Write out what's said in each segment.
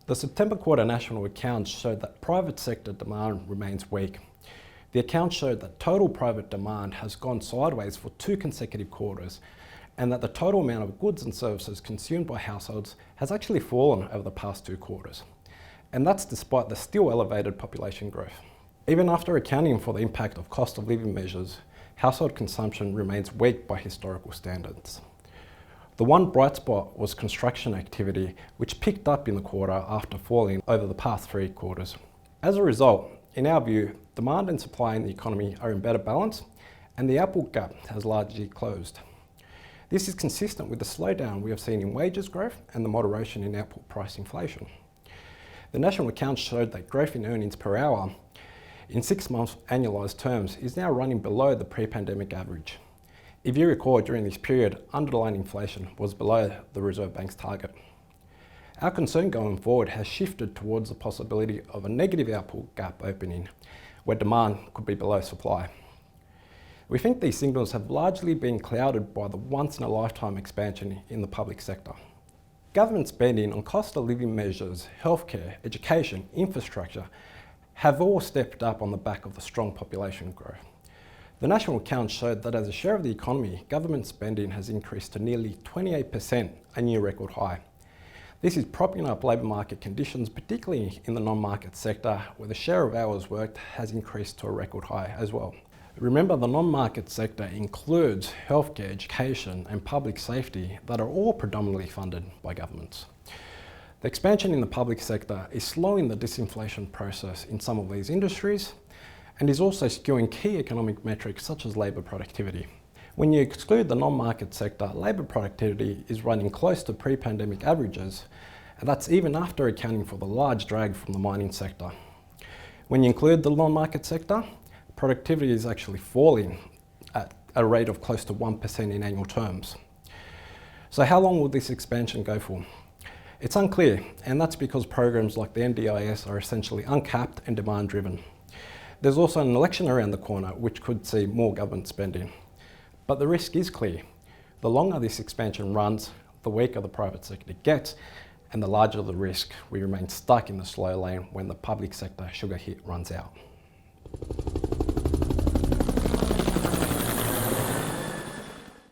The September quarter national accounts showed that private sector demand remains weak. The accounts showed that total private demand has gone sideways for 2 consecutive quarters, and that the total amount of goods and services consumed by households has actually fallen over the past 2 quarters. And that's despite the still elevated population growth. Even after accounting for the impact of cost of living measures, household consumption remains weak by historical standards. The one bright spot was construction activity, which picked up in the quarter after falling over the past 3 quarters. As a result, in our view, demand and supply in the economy are in better balance, and the output gap has largely closed. This is consistent with the slowdown we have seen in wages growth and the moderation in output price inflation. The national accounts showed that growth in earnings per hour in 6 months annualised terms is now running below the pre-pandemic average. If you recall, during this period, underlying inflation was below the Reserve Bank's target. Our concern going forward has shifted towards the possibility of a negative output gap opening, where demand could be below supply. We think these signals have largely been clouded by the once-in-a-lifetime expansion in the public sector. Government spending on cost of living measures, healthcare, education, infrastructure have all stepped up on the back of the strong population growth. The national accounts showed that as a share of the economy, government spending has increased to nearly 28%, a new record high. This is propping up labour market conditions, particularly in the non-market sector, where the share of hours worked has increased to a record high as well. Remember, the non-market sector includes healthcare, education and public safety that are all predominantly funded by governments. The expansion in the public sector is slowing the disinflation process in some of these industries, and is also skewing key economic metrics such as labour productivity. When you exclude the non-market sector, labour productivity is running close to pre-pandemic averages, and that's even after accounting for the large drag from the mining sector. When you include the non-market sector, productivity is actually falling at a rate of close to 1% in annual terms. So how long will this expansion go for? It's unclear, and that's because programs like the NDIS are essentially uncapped and demand-driven. There's also an election around the corner which could see more government spending. But the risk is clear. The longer this expansion runs, the weaker the private sector gets, and the larger the risk we remain stuck in the slow lane when the public sector sugar hit runs out.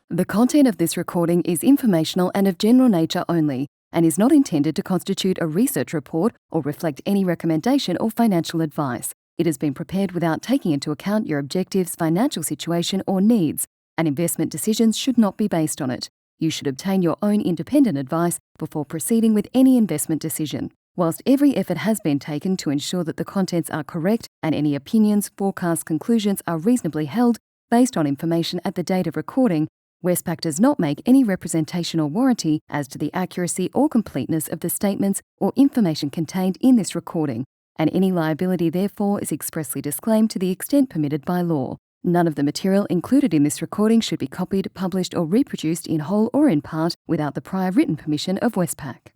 The content of this recording is informational and of general nature only, and is not intended to constitute a research report or reflect any recommendation or financial advice. It has been prepared without taking into account your objectives, financial situation or needs, and investment decisions should not be based on it. You should obtain your own independent advice before proceeding with any investment decision. Whilst every effort has been taken to ensure that the contents are correct and any opinions, forecasts, conclusions are reasonably held based on information at the date of recording, Westpac does not make any representation or warranty as to the accuracy or completeness of the statements or information contained in this recording, and any liability therefore is expressly disclaimed to the extent permitted by law. None of the material included in this recording should be copied, published or reproduced in whole or in part without the prior written permission of Westpac.